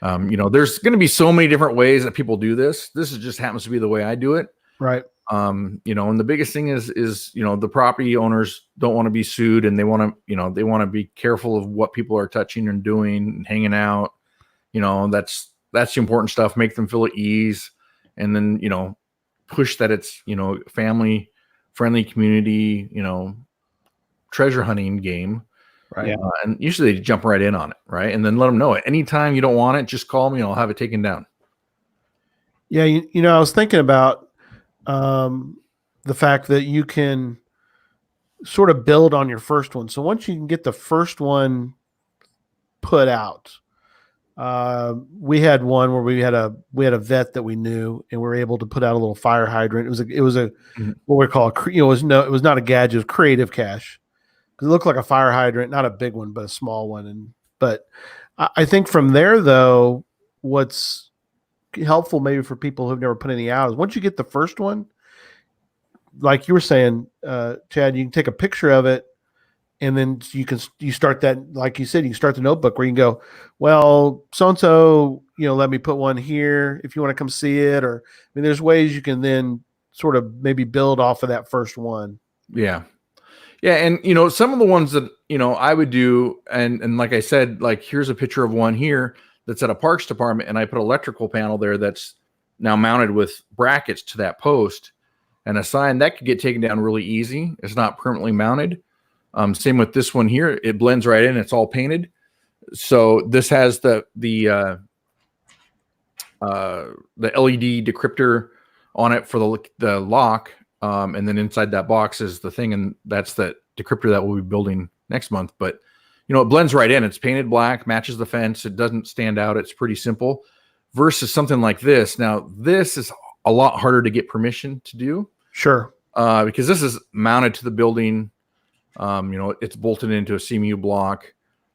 There's going to be so many different ways that people do this. This just happens to be the way I do it. Right. And the biggest thing is the property owners don't want to be sued, and they want to be careful of what people are touching and doing and hanging out. That's the important stuff. Make them feel at ease, and then push that it's family friendly community treasure hunting game. Right. And usually they jump right in on it, right? And then let them know it. Anytime you don't want it, just call me and I'll have it taken down. Yeah, I was thinking about the fact that you can sort of build on your first one. So once you can get the first one put out, we had one where we had a vet that we knew, and we were able to put out a little fire hydrant. It was a what we call it was not a gadget, it was creative cache. It looked like a fire hydrant, not a big one, but a small one. But I think from there, though, what's helpful maybe for people who've never put any out is once you get the first one, like you were saying, Chad, you can take a picture of it, and then you start that, like you said, you can start the notebook where you can go, well, so-and-so, let me put one here if you want to come see it. Or, I mean, there's ways you can then sort of maybe build off of that first one. Yeah. Yeah. And, some of the ones that, I would do, and like I said, like, here's a picture of one here that's at a parks department, and I put an electrical panel there that's now mounted with brackets to that post and a sign that could get taken down really easy. It's not permanently mounted. Same with this one here. It blends right in. It's all painted. So this has the LED decryptor on it for the lock. And then inside that box is the thing, and that's the decryptor that we'll be building next month. But it blends right in. It's painted black, matches the fence. It doesn't stand out. It's pretty simple. Versus something like this. Now, this is a lot harder to get permission to do. Sure. Because this is mounted to the building. It's bolted into a CMU block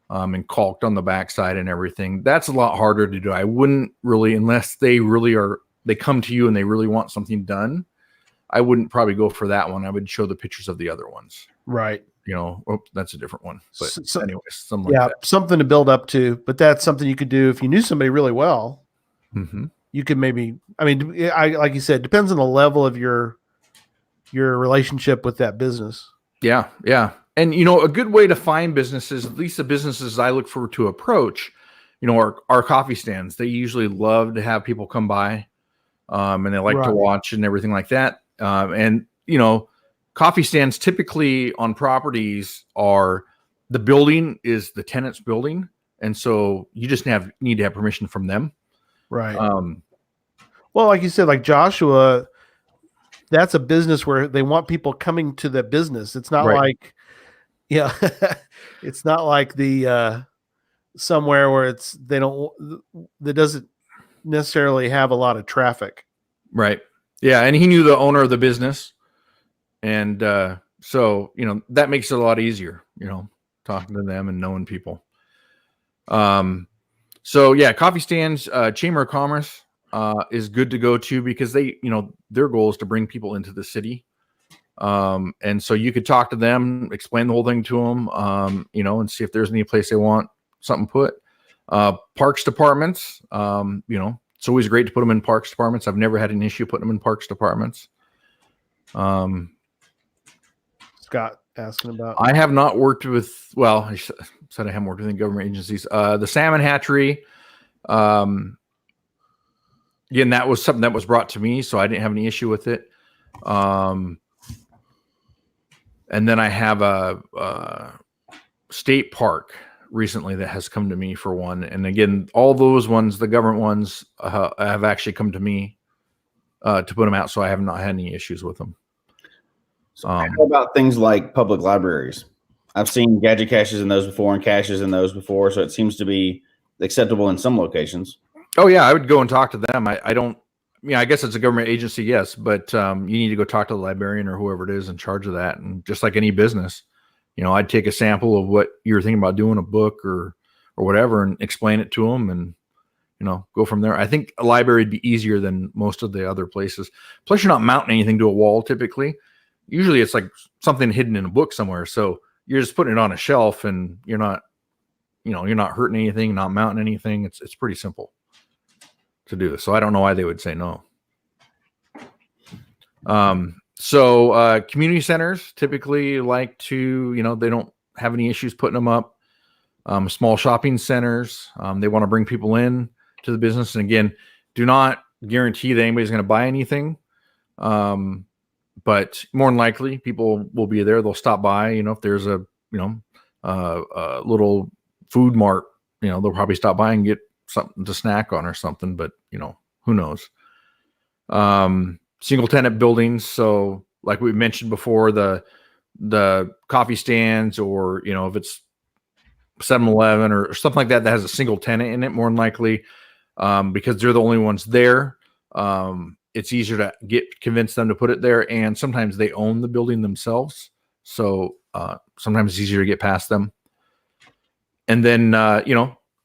and caulked on the backside and everything. That's a lot harder to do. I wouldn't really, unless they come to you and they really want something done, I wouldn't probably go for that one. I would show the pictures of the other ones. Right. That's a different one. But anyways, something to build up to. But that's something you could do if you knew somebody really well. Mm-hmm. You could maybe, like you said, depends on the level of your relationship with that business. Yeah. Yeah. And, a good way to find businesses, at least the businesses I look for to approach, our coffee stands, they usually love to have people come by, and they like to watch and everything like that. And coffee stands typically on properties are, the building is the tenant's building, and so you just need to have permission from them. Right. Well, like you said, like Joshua, that's a business where they want people coming to the business. It's not like, it's not like the somewhere where that doesn't necessarily have a lot of traffic. Right. Yeah. And he knew the owner of the business. And so, that makes it a lot easier, talking to them and knowing people. So yeah, coffee stands, Chamber of Commerce is good to go to, because they, their goal is to bring people into the city. And so you could talk to them, explain the whole thing to them, and see if there's any place they want something put. Parks departments, it's always great to put them in parks departments. I've never had an issue putting them in parks departments. Scott asking about. I have not worked with, I said I haven't worked with any government agencies. The salmon hatchery, again, that was something that was brought to me, so I didn't have any issue with it. And then I have a state park recently that has come to me for one. And again, all those ones, the government ones, have actually come to me to put them out, so I have not had any issues with them. So how about things like public libraries? I've seen gadget caches in those before and caches in those before, so it seems to be acceptable in some locations. Oh yeah, I would go and talk to them. I don't. I guess it's a government agency, yes, but you need to go talk to the librarian or whoever it is in charge of that. And just like any business, I'd take a sample of what you're thinking about doing, a book or whatever, and explain it to them, and go from there. I think a library would be easier than most of the other places. Plus, you're not mounting anything to a wall typically. Usually, it's like something hidden in a book somewhere. So you're just putting it on a shelf, and you're not hurting anything, not mounting anything. It's pretty simple to do. So I don't know why they would say no. So community centers typically like to, they don't have any issues putting them up. Small shopping centers, they want to bring people in to the business. And again, do not guarantee that anybody's going to buy anything. But more than likely people will be there. They'll stop by, if there's a little food mart, they'll probably stop by and get something to snack on or something, but who knows? Single tenant buildings. So like we mentioned before, the coffee stands, or, if it's 7-Eleven or something like that, that has a single tenant in it, more than likely, because they're the only ones there. It's easier to convince them to put it there. And sometimes they own the building themselves. So, sometimes it's easier to get past them. And then,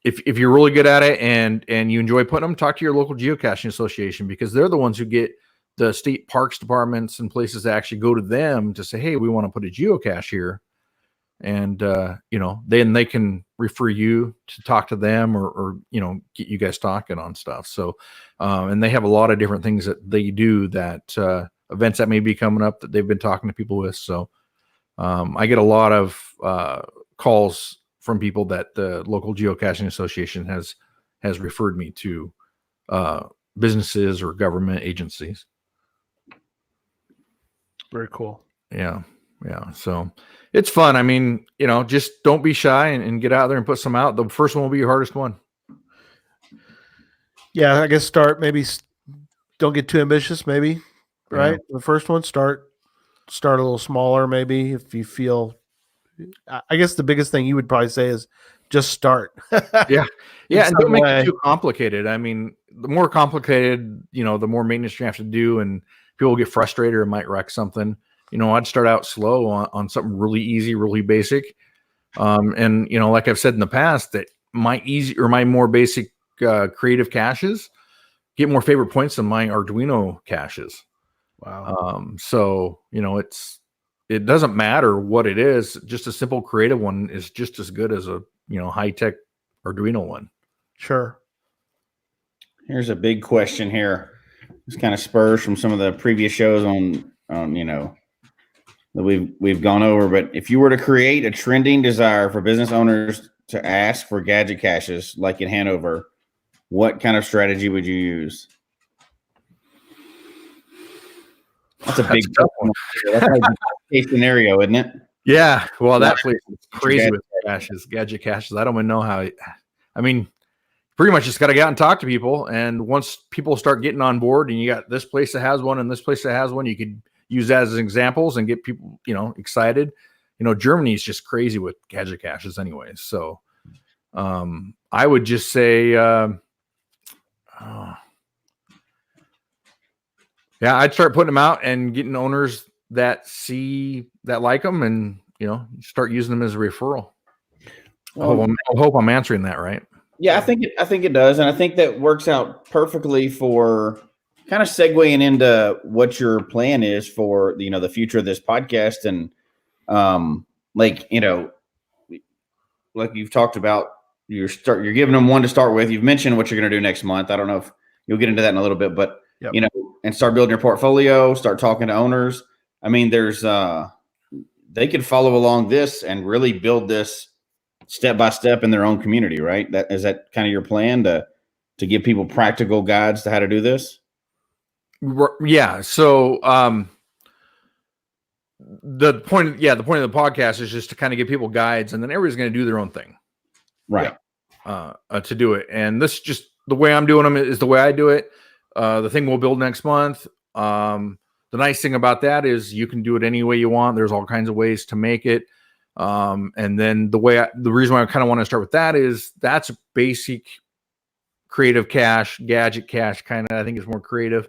if you're really good at it and you enjoy putting them, talk to your local geocaching association, because they're the ones who get the state parks departments and places that actually go to them to say, hey, we want to put a geocache here. And, then they can refer you to talk to them or get you guys talking on stuff. So, and they have a lot of different things that they do, that events that may be coming up that they've been talking to people with. So, I get a lot of calls from people that the local geocaching association has referred me to businesses or government agencies. Very cool. Yeah. Yeah. So it's fun. I mean, just don't be shy and get out there and put some out. The first one will be your hardest one. Yeah. I guess don't get too ambitious, maybe. Right. Yeah. The first one, start a little smaller, maybe, if you feel. I guess the biggest thing you would probably say is just start. Yeah. And don't make it too complicated. I mean, the more complicated, the more maintenance you have to do, and people get frustrated or might wreck something. I'd start out slow on something really easy, really basic. And, like I've said in the past, that my more basic creative caches get more favorite points than my Arduino caches. Wow. So, it doesn't matter what it is. Just a simple creative one is just as good as a, high-tech Arduino one. Sure. Here's a big question here. This kind of spurs from some of the previous shows on that we've gone over. But if you were to create a trending desire for business owners to ask for gadget caches like in Hanover, what kind of strategy would you use? That's a big tough one. That's like a case scenario, isn't it? Yeah. Well, that Yeah. place is crazy with gadget caches. I don't even know how. I mean, pretty much just got to get out and talk to people. And once people start getting on board, and you got this place that has one and this place that has one, you could use that as examples and get people, excited. Germany is just crazy with gadget caches anyway. So I would just say, yeah, I'd start putting them out and getting owners that like them, and start using them as a referral. Well, I hope I'm answering that right. Yeah, I think it does, and I think that works out perfectly for kind of segueing into what your plan is for the future of this podcast, and like you've talked about, you're giving them one to start with. You've mentioned what you're going to do next month. I don't know if you'll get into that in a little bit, but Yep. And start building your portfolio, start talking to owners. I mean, there's they could follow along this and really build this step by step in their own community, right? Is that kind of your plan to give people practical guides to how to do this? Yeah. So the point of the podcast is just to kind of give people guides, and then everybody's going to do their own thing, right? To do it. And this just the way I'm doing them is the way I do it. The thing we'll build next month. The nice thing about that is you can do it any way you want. There's all kinds of ways to make it. And then the reason why I kind of want to start with that is that's a basic creative cache, gadget cache kind of. I think it's more creative,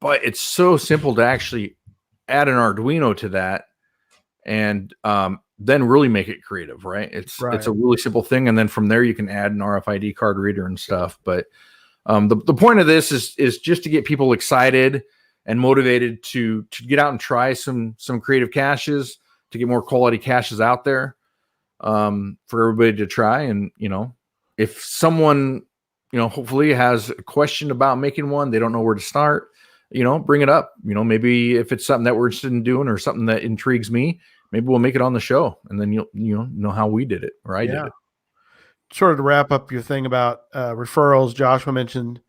but it's so simple to actually add an Arduino to that, and then really make it creative, right? It's a really simple thing, and then from there you can add an RFID card reader and stuff. But the point of this is just to get people excited and motivated to get out and try some creative caches, to get more quality caches out there for everybody to try. And if someone hopefully has a question about making one, they don't know where to start, bring it up. Maybe if it's something that we're interested in doing or something that intrigues me, maybe we'll make it on the show, and then you'll know how we did it, or I did it. Sort of to wrap up your thing about referrals, Joshua mentioned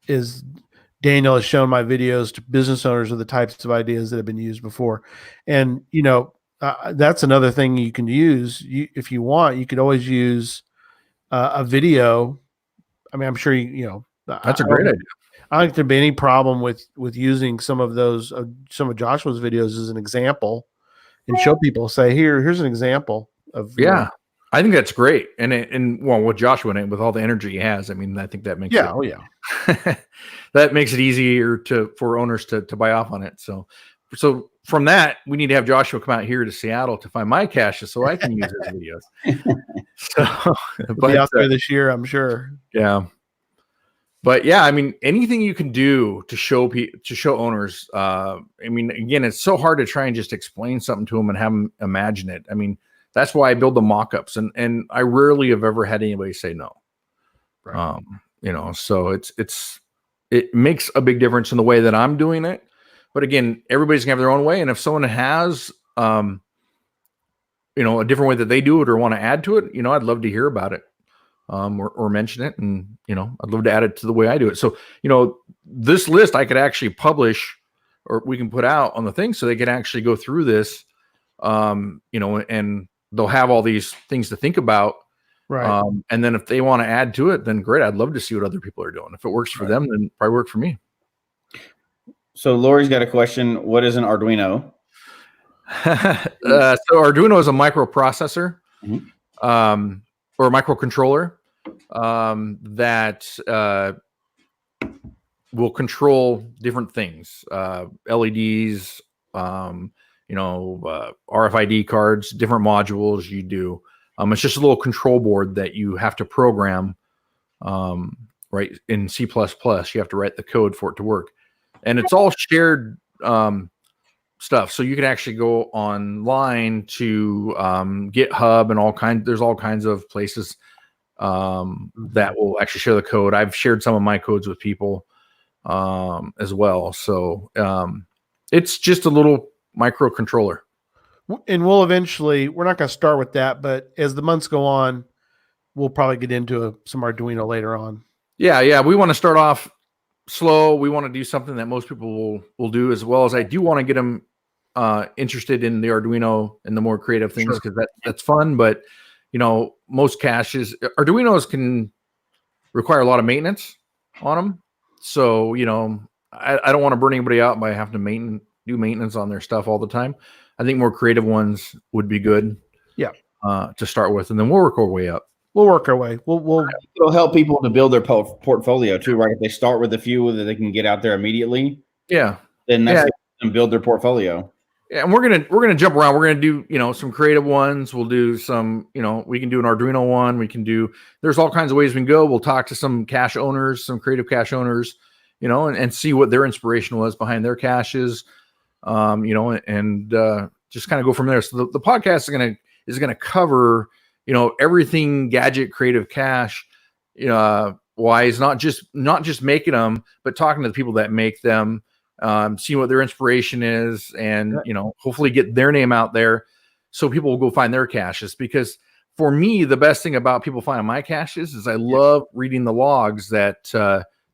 is Daniel has shown my videos to business owners of the types of ideas that have been used before. And, that's another thing you can use. If you want, you could always use a video. I mean, I'm sure, that's a great idea. I don't think there'd be any problem with using some of those, some of Joshua's videos as an example and show people, say, here's an example of, I think that's great. And with Joshua and with all the energy he has, I mean, I think that makes that makes it easier for owners to buy off on it. So from that, we need to have Joshua come out here to Seattle to find my caches so I can use his videos. So but be out there this year, I'm sure. Yeah. But yeah, I mean, anything you can do to show owners. I mean, again, it's so hard to try and just explain something to them and have them imagine it. I mean, that's why I build the mock-ups, and I rarely have ever had anybody say no. Right. So it makes a big difference in the way that I'm doing it. But again, everybody's gonna have their own way, and if someone has a different way that they do it or want to add to it, I'd love to hear about it. Or mention it, and I'd love to add it to the way I do it. So this list I could actually publish, or we can put out on the thing, so they can actually go through this, and they'll have all these things to think about, right? And then if they want to add to it, then great. I'd love to see what other people are doing. If it works for them, then probably work for me. So Lori's got a question. What is an Arduino? So Arduino is a microprocessor. Mm-hmm. Or a microcontroller that will control different things, LEDs, RFID cards, different modules you do. It's just a little control board that you have to program, right, in C++. You have to write the code for it to work. And it's all shared stuff. So you can actually go online to GitHub and there's all kinds of places that will actually share the code. I've shared some of my codes with people as well. So it's just a little microcontroller. And we'll eventually, we're not going to start with that, but as the months go on, we'll probably get into some Arduino later on. Yeah. We want to start off slow. We want to do something that most people will do, as well as I do want to get them interested in the Arduino and the more creative things, because that's fun. But most caches, Arduinos can require a lot of maintenance on them. So I don't want to burn anybody out by having to do maintenance on their stuff all the time. I think more creative ones would be good. Yeah. To start with, and then we'll work our way up. We'll work our way. It'll help people to build their portfolio too, right? If they start with a few that they can get out there immediately, then that's and build their portfolio. Yeah, and we're gonna jump around. We're gonna do some creative ones. We'll do some we can do an Arduino one. We can do. There's all kinds of ways we can go. We'll talk to some cache owners, some creative cache owners, and see what their inspiration was behind their caches, and just kind of go from there. So the podcast is gonna cover everything Gadget creative cache wise, not just making them, but talking to the people that make them, seeing what their inspiration is, and hopefully get their name out there so people will go find their caches. Because for me, the best thing about people finding my caches is I love reading the logs that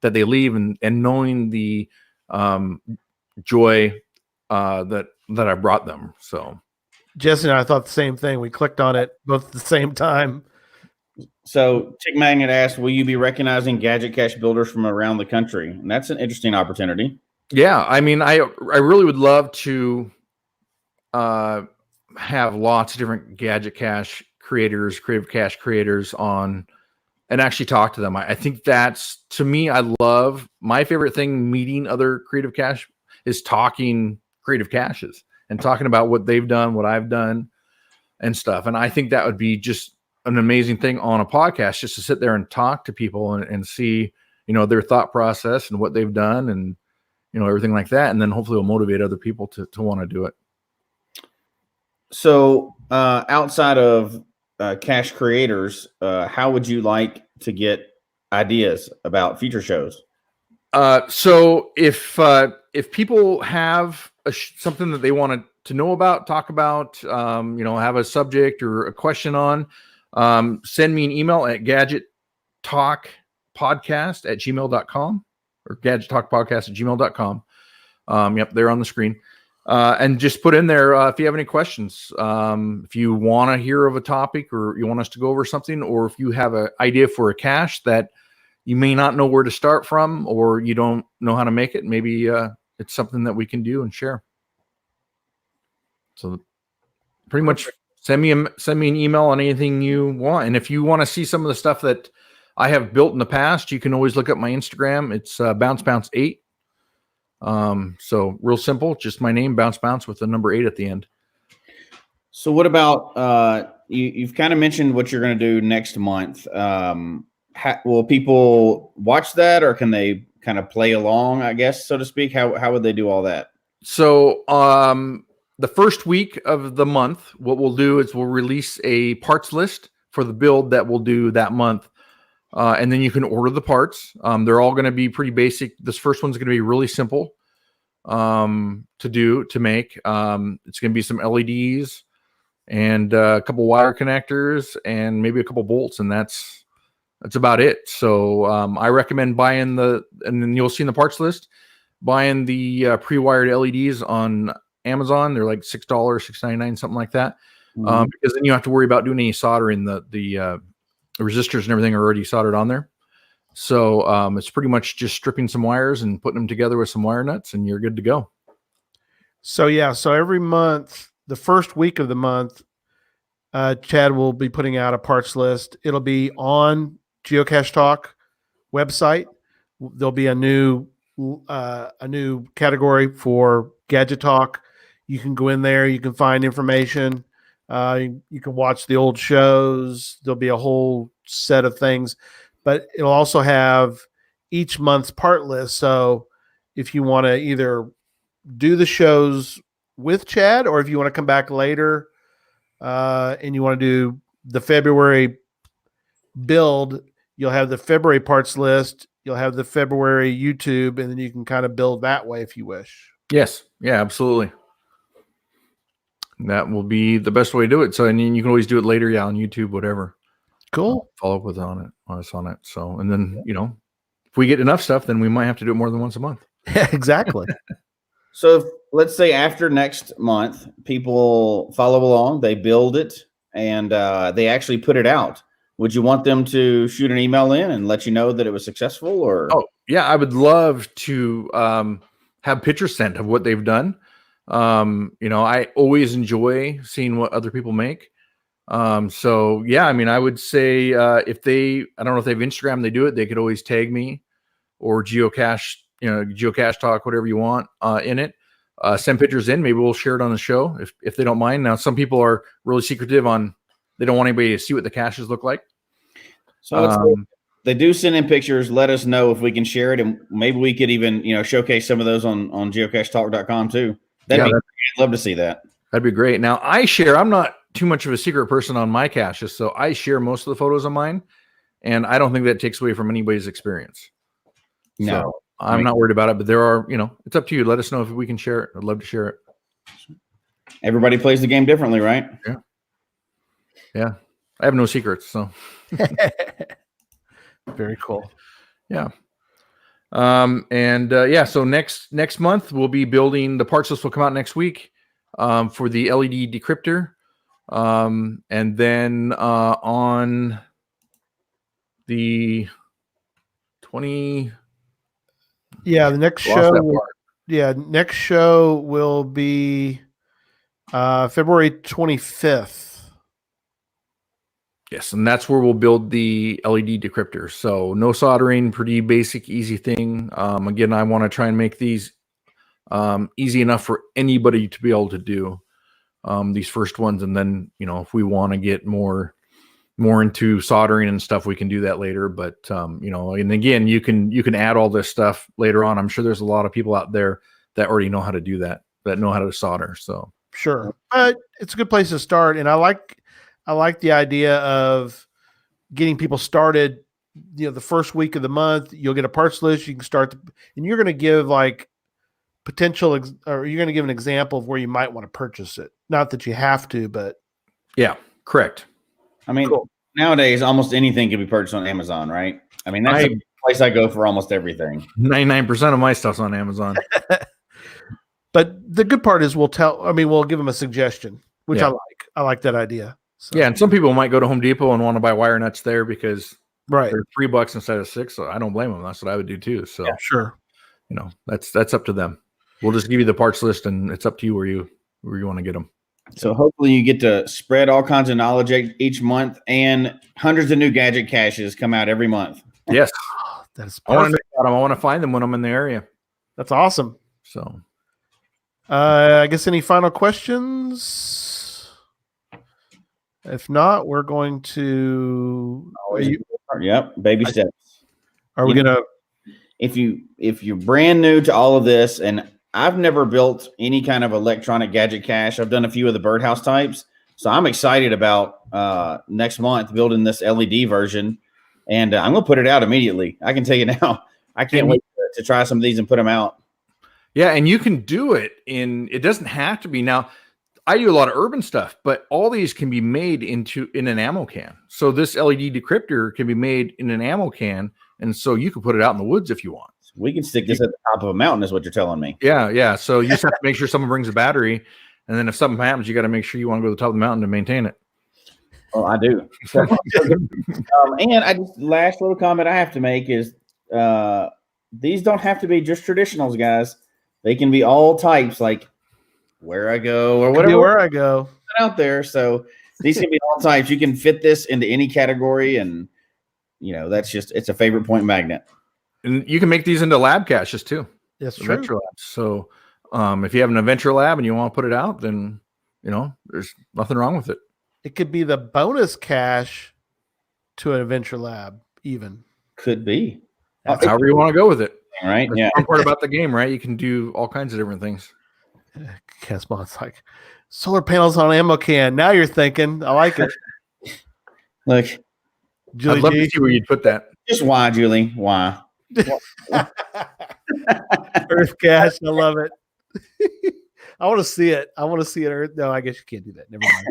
they leave, and knowing the joy that I brought them. So Jesse and I thought the same thing. We clicked on it both at the same time. So Chick Magnet asked, will you be recognizing Gadget Cache builders from around the country? And that's an interesting opportunity. Yeah, I mean, I really would love to have lots of different Gadget Cache creators, creative cache creators on, and actually talk to them. I think that's, to me, I love, my favorite thing meeting other creative cache is talking creative caches and talking about what they've done, what I've done, and stuff. And I think that would be just an amazing thing on a podcast, just to sit there and talk to people and see, their thought process and what they've done, and everything like that. And then hopefully it'll motivate other people to want to do it. So outside of cache creators, how would you like to get ideas about future shows? So if people have something that they want to know about, talk about, have a subject or a question on, send me an email at gadgettalkpodcast@gmail.com or gadgettalkpodcast@gmail.com. Yep, they're on the screen. And just put in there if you have any questions. If you want to hear of a topic, or you want us to go over something, or if you have an idea for a cache that you may not know where to start from, or you don't know how to make it, maybe it's something that we can do and share. So pretty much send me an email on anything you want. And if you want to see some of the stuff that I have built in the past, you can always look up my Instagram. It's bounce8. So real simple, just my name, bounce with the number 8 at the end. So what about you've kind of mentioned what you're going to do next month. Will people watch that, or can they kind of play along, I guess, so to speak? How would they do all that? So the first week of the month, what we'll do is we'll release a parts list for the build that we'll do that month. And then you can order the parts. They're all going to be pretty basic. This first one's going to be really simple to make. It's going to be some LEDs and a couple wire connectors and maybe a couple bolts, and that's about it. So I recommend buying and then you'll see in the parts list, buying the pre-wired LEDs on Amazon. They're like $6, $6.99, something like that. Mm-hmm. Because then you don't have to worry about doing any soldering. The resistors and everything are already soldered on there. So it's pretty much just stripping some wires and putting them together with some wire nuts, and you're good to go. So every month, the first week of the month, Chad will be putting out a parts list. It'll be on Geocache Talk website. There'll be a new category for Gadget Talk. You can go in there. You can find information. You can watch the old shows. There'll be a whole set of things, but it'll also have each month's part list. So if you want to either do the shows with Chad, or if you want to come back later and you want to do the February build, you'll have the February parts list. You'll have the February YouTube, and then you can kind of build that way if you wish. Yes. Yeah, absolutely. That will be the best way to do it. So, and then you can always do it later, on YouTube, whatever. Cool. Follow up with us on it. So, and then if we get enough stuff, then we might have to do it more than once a month. Yeah, exactly. So if, let's say after next month, people follow along, they build it, and they actually put it out. Would you want them to shoot an email in and let you know that it was successful? Or yeah, I would love to have pictures sent of what they've done. I always enjoy seeing what other people make. So yeah, I mean, I would say I don't know if they have Instagram, they do it. They could always tag me or Geocache, Geocache Talk, whatever you want in it. Send pictures in. Maybe we'll share it on the show if they don't mind. Now, some people are really secretive on. They don't want anybody to see what the caches look like. So they do send in pictures. Let us know if we can share it, and maybe we could even showcase some of those on geocachetalk.com too. I'd love to see that. That'd be great. Now I'm not too much of a secret person on my caches, so I share most of the photos of mine, and I don't think that takes away from anybody's experience. No, so I'm not worried about it, but there are, it's up to you. Let us know if we can share it. I'd love to share it. Everybody plays the game differently, right? Yeah. Yeah. I have no secrets, so. Very cool. Yeah. So next month we'll be building, the parts list will come out next week for the LED decryptor. And then on the 20. Yeah, the next show. Next show will be February 25th. Yes, and that's where we'll build the LED decryptor. So no soldering, pretty basic, easy thing. Again, I want to try and make these easy enough for anybody to be able to do these first ones. And then, if we want to get more into soldering and stuff, we can do that later. But, and again, you can add all this stuff later on. I'm sure there's a lot of people out there that already know how to do that know how to solder. So sure. But it's a good place to start. And I like the idea of getting people started. The first week of the month, you'll get a parts list. You can start, and you're going to give like potential, or you're going to give an example of where you might want to purchase it. Not that you have to, but yeah, correct. I mean, nowadays almost anything can be purchased on Amazon, right? I mean, that's the place I go for almost everything. 99% of my stuff's on Amazon. But the good part is we'll give them a suggestion, which I like. I like that idea. So. Yeah, and some people might go to Home Depot and want to buy wire nuts there because they're $3 instead of $6. So I don't blame them. That's what I would do too. So yeah, sure, that's up to them. We'll just give you the parts list, and it's up to you where you want to get them. So hopefully you get to spread all kinds of knowledge each month, and hundreds of new gadget caches come out every month. Yes, that's perfect. I want to know about them. I want to find them when I'm in the area. That's awesome. So, I guess any final questions? If not, we're going to. Baby steps. Are we gonna? If you're brand new to all of this, and I've never built any kind of electronic gadget cache. I've done a few of the birdhouse types, so I'm excited about next month building this LED version, and I'm gonna put it out immediately. I can tell you now, I can't wait to try some of these and put them out. Yeah, and you can do it it doesn't have to be now. I do a lot of urban stuff, but all these can be made in an ammo can. So this LED decryptor can be made in an ammo can, and so you can put it out in the woods if you want. We can stick this at the top of a mountain, is what you're telling me. Yeah. So you just have to make sure someone brings a battery, and then if something happens, you got to make sure you want to go to the top of the mountain to maintain it. Well, I do. And last little comment I have to make is these don't have to be just traditionals, guys. They can be all types, like where I go or whatever. Where I go out there. So these can be all types. You can fit this into any category, and it's a favorite point magnet. And you can make these into lab caches too. That's true. Adventure labs. So if you have an adventure lab and you want to put it out, then there's nothing wrong with it. It could be the bonus cache to an adventure lab, even. Could be. However you want to go with it. Right. That's the fun part about the game, right? You can do all kinds of different things. Casbon's like solar panels on ammo can. Now you're thinking. I like it. Look, Julie, I'd love to see where you'd put that. Just why, Julie? Why? Earth cache. I love it. I want to see it. I want to see it. No, I guess you can't do that. Never mind.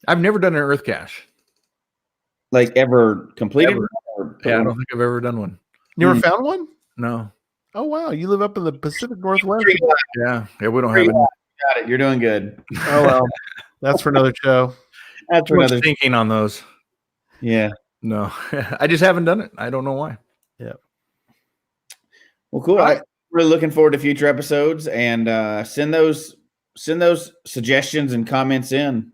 I've never done an Earth cache. Like ever completed? Ever. Or Yeah, I don't think I've ever done one. You never found one? No. Oh wow, you live up in the Pacific Northwest. Yeah, we don't have any. Got it. You're doing good. Oh well, that's for another show. That's for Too much another. thinking on those. Yeah. No, I just haven't done it. I don't know why. Yeah. Well, cool. I'm really looking forward to future episodes, and send those suggestions and comments in.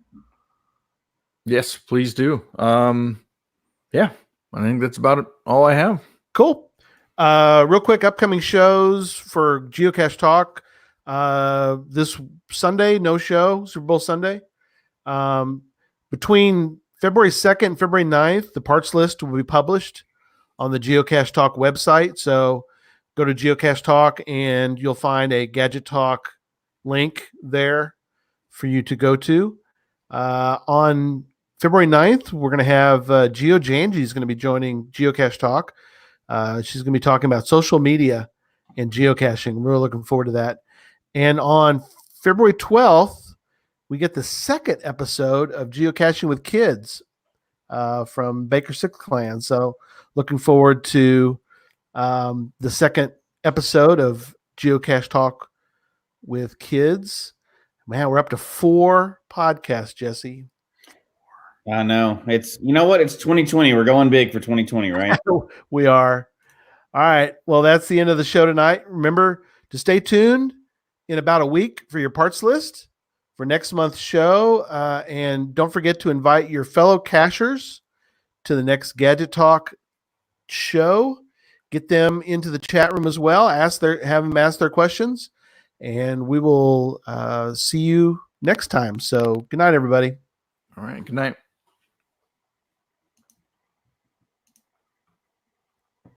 Yes, please do. Yeah, I think that's about it. All I have. Cool. Real quick, upcoming shows for Geocache Talk. This Sunday, no show, Super Bowl Sunday. Between February 2nd and February 9th, the parts list will be published on the Geocache Talk website. So go to Geocache Talk and you'll find a Gadget Talk link there for you to go to. On February 9th, we're going to have Geo Janji is going to be joining Geocache Talk. She's going to be talking about social media and geocaching. We're looking forward to that. And on February 12th, we get the second episode of Geocaching with Kids from Baker Six Clan. So looking forward to the second episode of Geocache Talk with Kids. Man, we're up to 4 podcasts, Jesse. I know. It's, you know what? It's 2020. We're going big for 2020, right? We are. All right. Well, that's the end of the show tonight. Remember to stay tuned in about a week for your parts list for next month's show. And don't forget to invite your fellow cachers to the next Gadget Talk show. Get them into the chat room as well. Have them ask their questions. And we will see you next time. So good night, everybody. All right. Good night.